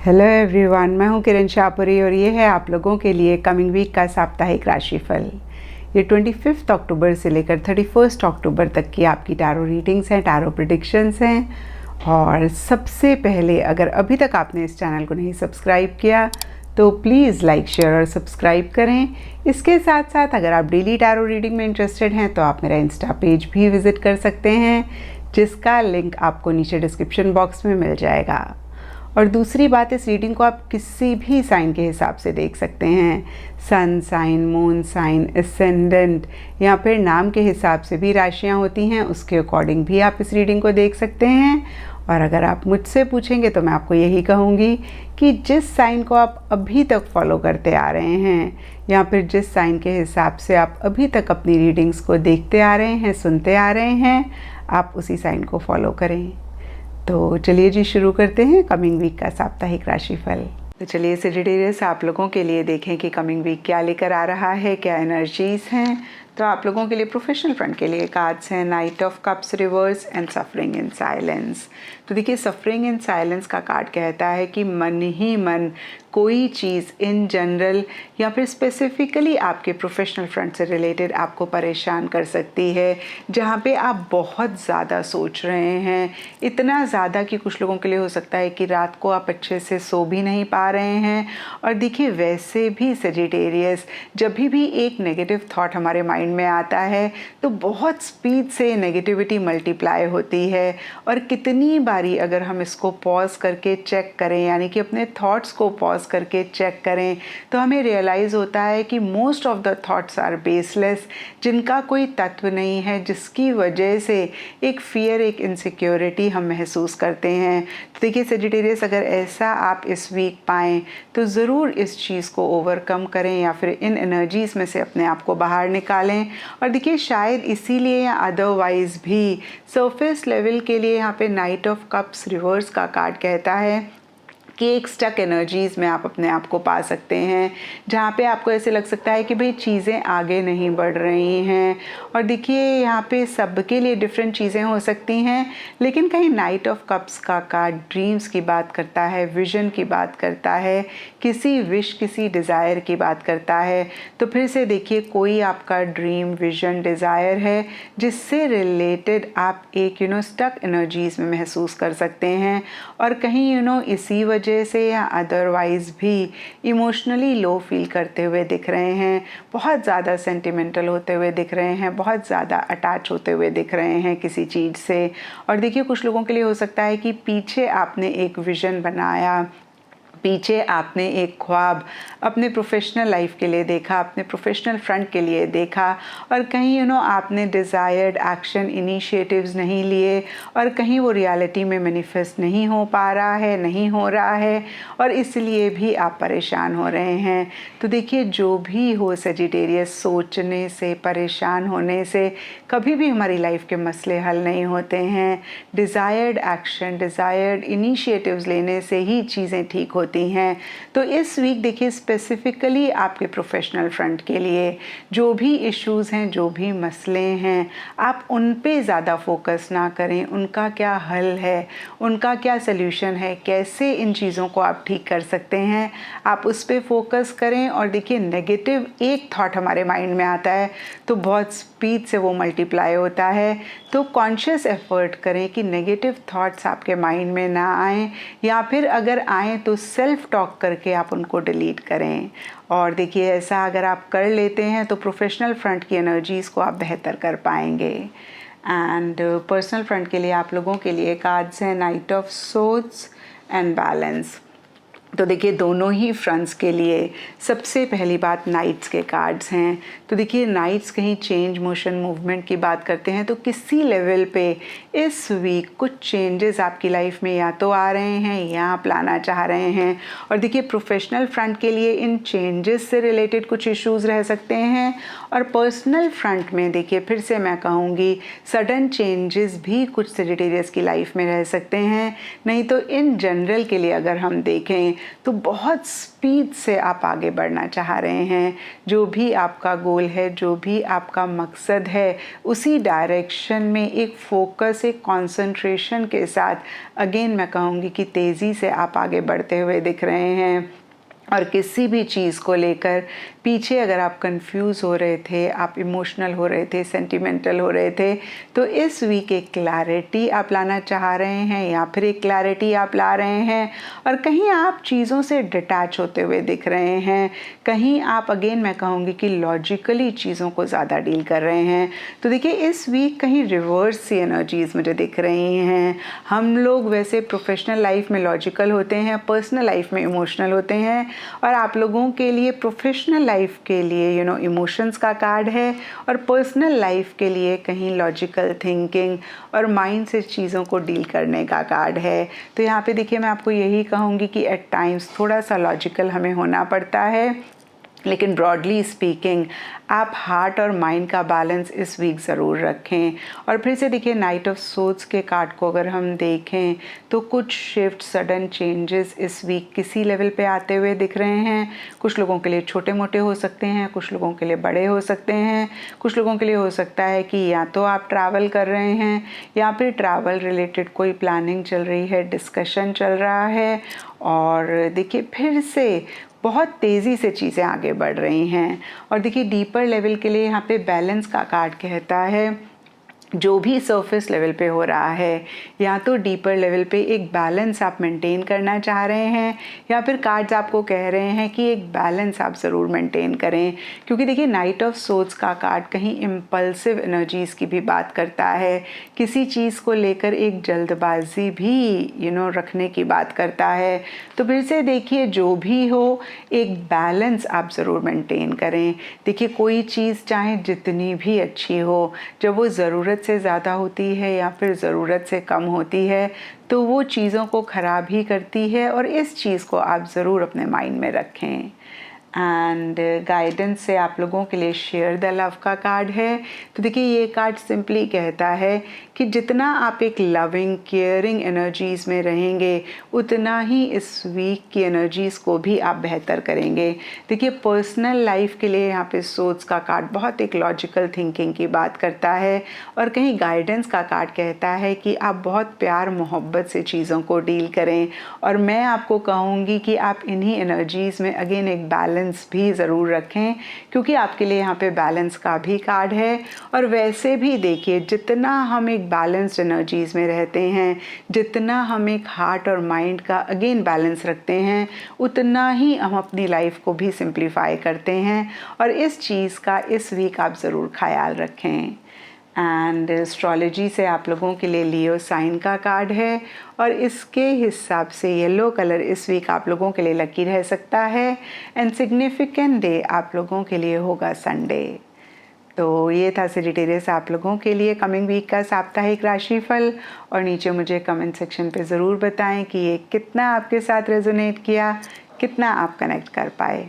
Hello everyone, मैं हूं किरण शाहपुरी और ये है आप लोगों के लिए कमिंग वीक का साप्ताहिक राशिफल। ये 25 अक्टूबर से लेकर 31 अक्टूबर तक की आपकी टैरो रीडिंग्स हैं, टैरो प्रेडिक्शंस हैं। और सबसे पहले, अगर अभी तक आपने इस चैनल को नहीं सब्सक्राइब किया तो प्लीज़ लाइक, शेयर और सब्सक्राइब करें। इसके साथ साथ अगर आप डेली टैरो रीडिंग में इंटरेस्टेड हैं तो आप मेरा इंस्टा पेज भी विज़िट कर सकते हैं, जिसका लिंक आपको नीचे डिस्क्रिप्शन बॉक्स में मिल जाएगा। और दूसरी बात, इस रीडिंग को आप किसी भी साइन के हिसाब से देख सकते हैं। Sun sign, moon sign, ascendant या फिर नाम के हिसाब से भी राशियां होती हैं, उसके अकॉर्डिंग भी आप इस रीडिंग को देख सकते हैं। और अगर आप मुझसे पूछेंगे तो मैं आपको यही कहूँगी कि जिस साइन को आप अभी तक फॉलो करते आ रहे हैं या फिर जिस साइन के हिसाब से आप अभी तक अपनी रीडिंग्स को देखते आ रहे हैं, सुनते आ रहे हैं, आप उसी साइन को फॉलो करें। तो चलिए जी, शुरू करते हैं कमिंग वीक का साप्ताहिक राशिफल। तो चलिए सेजिटेरियस, आप लोगों के लिए देखें कि कमिंग वीक क्या लेकर आ रहा है, क्या एनर्जीज हैं। तो आप लोगों के लिए प्रोफेशनल फ्रंट के लिए कार्ड्स हैं night of cups reverse and suffering in silence. तो देखिए, सफरिंग इन साइलेंस का कार्ड कहता है कि मन ही मन कोई चीज़ इन जनरल या फिर स्पेसिफिकली आपके प्रोफेशनल फ्रंट से रिलेटेड आपको परेशान कर सकती है, जहाँ पे आप बहुत ज़्यादा सोच रहे हैं, इतना ज़्यादा कि कुछ लोगों के लिए हो सकता है कि रात को आप अच्छे से सो भी नहीं पा रहे हैं। और देखिए, वैसे भी सेजिटेरियस, जब भी एक नेगेटिव थॉट हमारे माइंड में आता है तो बहुत स्पीड से नेगेटिविटी मल्टीप्लाई होती है। और कितनी बारी अगर हम इसको पॉज करके चेक करें, यानी कि अपने थॉट्स को पॉज करके चेक करें, तो हमें रियलाइज़ होता है कि most of the thoughts are baseless, जिनका कोई तत्व नहीं है, जिसकी वजह से एक फियर, एक इनसिक्योरिटी हम महसूस करते हैं। तो देखिए सेजिटेरियस, अगर ऐसा आप इस वीक पाएँ तो ज़रूर इस चीज़ को ओवरकम करें या फिर इन एनर्जीज़ में से अपने आप को बाहर निकालें। और देखिए, शायद इसीलिए या अदरवाइज भी सरफेस लेवल के लिए यहाँ पे नाइट ऑफ कप्स रिवर्स का कार्ड कहता है कि एक स्टक एनर्जीज़ में आप अपने आप को पा सकते हैं, जहाँ पे आपको ऐसे लग सकता है कि भाई चीज़ें आगे नहीं बढ़ रही हैं। और देखिए, यहाँ पे सबके लिए डिफरेंट चीज़ें हो सकती हैं, लेकिन कहीं नाइट ऑफ कप्स का कार्ड ड्रीम्स की बात करता है, विजन की बात करता है, किसी विश, किसी डिज़ायर की बात करता है। तो फिर से देखिए, कोई आपका ड्रीम, विजन, डिज़ायर है जिससे रिलेटेड आप एक स्टक एनर्जीज़ में महसूस कर सकते हैं। और कहीं इसी वजह से या अदरवाइज भी इमोशनली लो फील करते हुए दिख रहे हैं, बहुत ज़्यादा सेंटिमेंटल होते हुए दिख रहे हैं, बहुत ज़्यादा अटैच होते हुए दिख रहे हैं किसी चीज़ से। और देखिए, कुछ लोगों के लिए हो सकता है कि पीछे आपने एक विज़न बनाया, पीछे आपने एक ख्वाब अपने प्रोफेशनल लाइफ के लिए देखा, अपने प्रोफेशनल फ्रंट के लिए देखा, और कहीं आपने डिज़ायर्ड एक्शन, इनिशिएटिव्स नहीं लिए, और कहीं वो रियलिटी में मैनिफेस्ट नहीं हो पा रहा है, नहीं हो रहा है, और इसलिए भी आप परेशान हो रहे हैं। तो देखिए, जो भी हो सेजिटेरियस, सोचने से, परेशान होने से कभी भी हमारी लाइफ के मसले हल नहीं होते हैं। डिज़ायर्ड एक्शन, डिज़ायर्ड इनिशिएटिव्स लेने से ही चीज़ें ठीक होती हैं। तो इस वीक देखिए, स्पेसिफिकली आपके प्रोफेशनल फ्रंट के लिए जो भी इश्यूज़ हैं, जो भी मसले हैं, आप उन पे ज़्यादा फोकस ना करें। उनका क्या हल है, उनका क्या सल्यूशन है, कैसे इन चीज़ों को आप ठीक कर सकते हैं, आप उस पे फोकस करें। और देखिए, नेगेटिव एक थॉट हमारे माइंड में आता है तो बहुत स्पीड से वो मल्टीप्लाई होता है। तो कॉन्शियस एफर्ट करें कि नेगेटिव थॉट्स आपके माइंड में ना आएँ, या फिर अगर आएँ तो सेल्फ टॉक करके आप उनको डिलीट करें। और देखिए, ऐसा अगर आप कर लेते हैं तो प्रोफेशनल फ्रंट की एनर्जीज़ को आप बेहतर कर पाएंगे। एंड पर्सनल फ्रंट के लिए आप लोगों के लिए कार्ड्स हैं night of swords and balance. तो देखिए, दोनों ही फ्रंट्स के लिए सबसे पहली बात नाइट्स के कार्ड्स हैं। तो देखिए, नाइट्स कहीं चेंज, मोशन, मूवमेंट की बात करते हैं, तो किसी लेवल पे इस वीक कुछ चेंजेस आपकी लाइफ में या तो आ रहे हैं या आप लाना चाह रहे हैं। और देखिए, प्रोफेशनल फ्रंट के लिए इन चेंजेस से रिलेटेड कुछ इश्यूज़ रह सकते हैं। और पर्सनल फ्रंट में देखिए, फिर से मैं कहूँगी, सडन चेंजेस भी कुछ सेजिटेरियस की लाइफ में रह सकते हैं। नहीं तो इन जनरल के लिए अगर हम देखें तो बहुत स्पीड से आप आगे बढ़ना चाह रहे हैं। जो भी आपका गोल है, जो भी आपका मकसद है, उसी डायरेक्शन में एक फोकस, एक कंसंट्रेशन के साथ अगेन मैं कहूँगी कि तेज़ी से आप आगे बढ़ते हुए दिख रहे हैं। और किसी भी चीज़ को लेकर पीछे अगर आप कंफ्यूज हो रहे थे, आप इमोशनल हो रहे थे, सेंटिमेंटल हो रहे थे, तो इस वीक एक क्लैरिटी आप लाना चाह रहे हैं या फिर एक क्लैरिटी आप ला रहे हैं। और कहीं आप चीज़ों से डिटैच होते हुए दिख रहे हैं, कहीं आप अगेन मैं कहूँगी कि लॉजिकली चीज़ों को ज़्यादा डील कर रहे हैं। तो देखिए इस वीक कहीं रिवर्स सी एनर्जीज़ मुझे दिख रही हैं। हम लोग वैसे प्रोफेशनल लाइफ में लॉजिकल होते हैं, पर्सनल लाइफ में इमोशनल होते हैं, और आप लोगों के लिए प्रोफेशनल लाइफ के लिए इमोशंस का कार्ड है, और पर्सनल लाइफ के लिए कहीं लॉजिकल थिंकिंग और माइंड से चीज़ों को डील करने का कार्ड है। तो यहाँ पे देखिए मैं आपको यही कहूँगी कि एट टाइम्स थोड़ा सा लॉजिकल हमें होना पड़ता है, लेकिन ब्रॉडली स्पीकिंग आप हार्ट और माइंड का बैलेंस इस वीक ज़रूर रखें। और फिर से देखिए नाइट ऑफ सोर्ड्स के कार्ड को अगर हम देखें तो कुछ शिफ्ट, सडन चेंजेस इस वीक किसी लेवल पे आते हुए दिख रहे हैं। कुछ लोगों के लिए छोटे मोटे हो सकते हैं, कुछ लोगों के लिए बड़े हो सकते हैं, कुछ लोगों के लिए हो सकता है कि या तो आप ट्रैवल कर रहे हैं या फिर ट्रैवल रिलेटेड कोई प्लानिंग चल रही है, डिस्कशन चल रहा है। और देखिए फिर से बहुत तेज़ी से चीज़ें आगे बढ़ रही हैं। और देखिए डीपर लेवल के लिए यहाँ पे बैलेंस का कार्ड कहता है जो भी सरफेस लेवल पे हो रहा है, या तो डीपर लेवल पे एक बैलेंस आप मेंटेन करना चाह रहे हैं, या फिर कार्ड्स आपको कह रहे हैं कि एक बैलेंस आप ज़रूर मेंटेन करें। क्योंकि देखिए नाइट ऑफ सोर्ड्स का कार्ड कहीं इम्पल्सिव एनर्जीज़ की भी बात करता है, किसी चीज़ को लेकर एक जल्दबाजी भी रखने की बात करता है। तो फिर से देखिए जो भी हो एक बैलेंस आप ज़रूर मेंटेन करें। देखिए कोई चीज़ चाहे जितनी भी अच्छी हो, जब वो ज़रूरत से ज़्यादा होती है या फिर ज़रूरत से कम होती है तो वो चीज़ों को ख़राब ही करती है। और इस चीज़ को आप ज़रूर अपने माइंड में रखें। एंड गाइडेंस से आप लोगों के लिए शेयर द लव का कार्ड है। तो देखिए ये कार्ड सिंपली कहता है कि जितना आप एक लविंग, केयरिंग एनर्जीज़ में रहेंगे उतना ही इस वीक की एनर्जीज़ को भी आप बेहतर करेंगे। देखिए पर्सनल लाइफ के लिए यहाँ पे सोच का कार्ड बहुत एक लॉजिकल थिंकिंग की बात करता है, और कहीं गाइडेंस का कार्ड कहता है कि आप बहुत प्यार मोहब्बत से चीज़ों को डील करें। और मैं आपको कहूँगी कि आप इन्हीं एनर्जीज़ में अगेन एक बैलेंस भी ज़रूर रखें, क्योंकि आपके लिए यहाँ पे बैलेंस का भी कार्ड है। और वैसे भी देखिए जितना हम एक बैलेंस्ड एनर्जीज़ में रहते हैं, जितना हम एक हार्ट और माइंड का अगेन बैलेंस रखते हैं, उतना ही हम अपनी लाइफ को भी सिंप्लीफाई करते हैं। और इस चीज़ का इस वीक आप ज़रूर ख्याल रखें। एंड एस्ट्रोलॉजी से आप लोगों के लिए लियो साइन का कार्ड है, और इसके हिसाब से येलो कलर इस वीक आप लोगों के लिए लकी रह सकता है। एंड सिग्निफिकेंट डे आप लोगों के लिए होगा संडे। तो ये था सेजिटेरियस आप लोगों के लिए कमिंग वीक का साप्ताहिक राशिफल। और नीचे मुझे कमेंट सेक्शन पे ज़रूर बताएं कि ये कितना आपके साथ रेजोनेट किया, कितना आप कनेक्ट कर पाए।